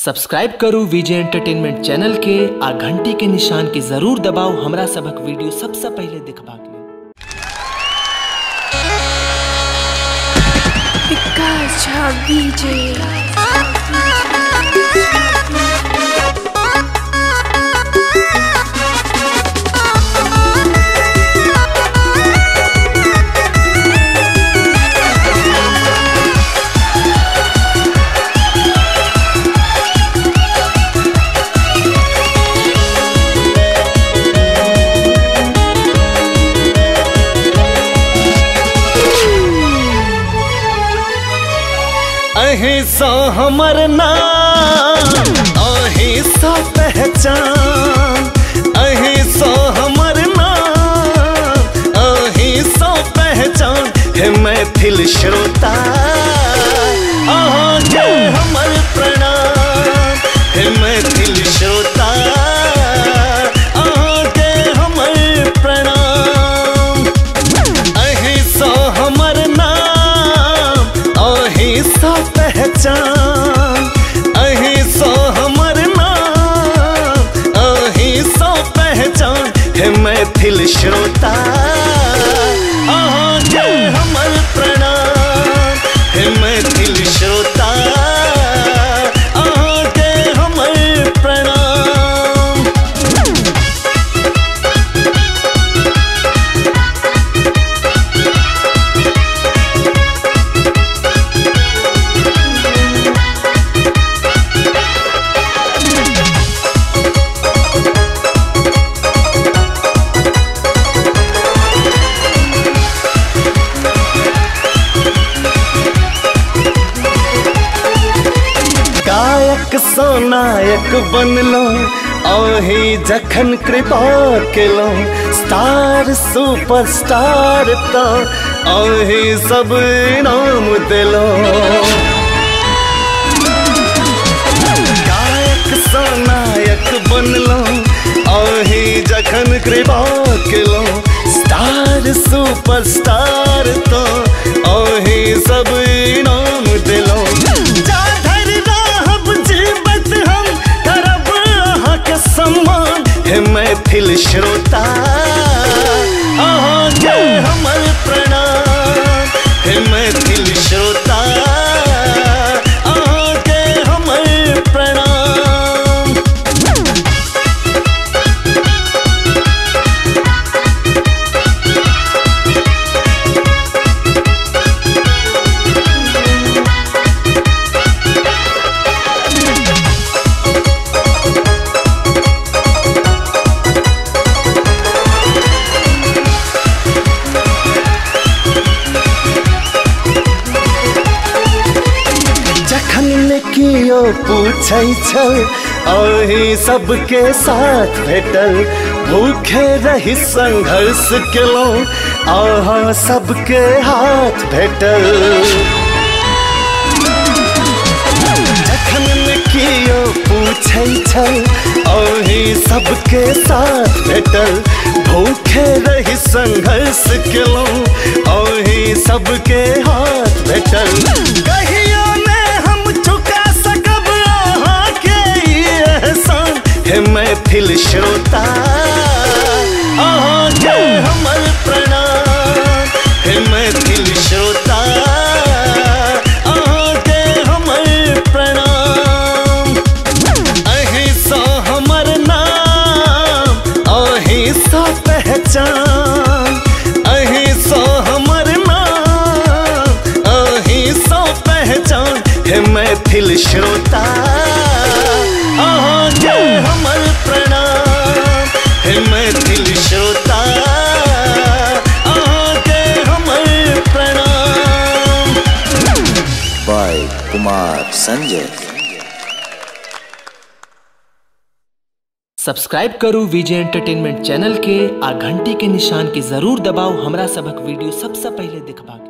Subscribe करू विजय entertainment channel के आ घंटी के निशान के जरूर दबाओ हमरा सबक वीडियो सबसे पहले देखबाक लेल। विकास झा विजय अहिंसा हमर नाम, अहिंसा पहचान, अहिंसा हमर नाम, अहिंसा पहचान है मैथिल श्रोता। अहाँ के हमर प्रणाम है मैथिल श्रोता, अहाँ के हमर प्रणाम। अहिंसा हमर नाम, अहिंसा पहचान, अहिंसा हमर नाम, अहिंसा पहचान है मैथिल श्रोता। अहाँ के हमर प्रणाम है मैथिल श्रोता, अहाँ के हमर प्रणाम। गायक सो नायक बनलो, अही जखन कृपा केलो, स्टार सुपरस्टार तो अही सब इनाम दिलो। गायक सो नायक बनलो, अही जखन कृपा केलो, स्टार सुपरस्टार तो अही सब इनाम दिलो। सम्मान है मैथिल श्रोता, अहाँ के हमर प्रणाम है मैथिल श्रोता, अहाँ के हमर प्रणाम। कियो पूछै छल, अही सबके साथ भेटल, भूखे रही संघर्ष केलहुँ, अहाँ सबके हाथ भेटल। जखन कियो पूछै छल, अही सबके साथ भेटल, भूखे रही संघर्ष केलहुँ, अही सबके हाथ भेटल। कहियो है मैथिल श्रोता, अहाँ के हमर प्रणाम है मैथिल श्रोता, अहाँ के हमर प्रणाम। अहिंसा हमर नाम, अहिंसा पहचान, अहिंसा हमर नाम, अहिंसा पहचान है मैथिल श्रोता। अहाँ के हमर प्रणाम है मैथिल श्रोता, अहाँ के हमर प्रणाम। बाय कुमार संजय। सब्सक्राइब करू विजय एंटरटेनमेंट चैनल के आ घंटी के निशान के जरूर दबाओ हमरा सबक वीडियो सबसे पहले देखबाक।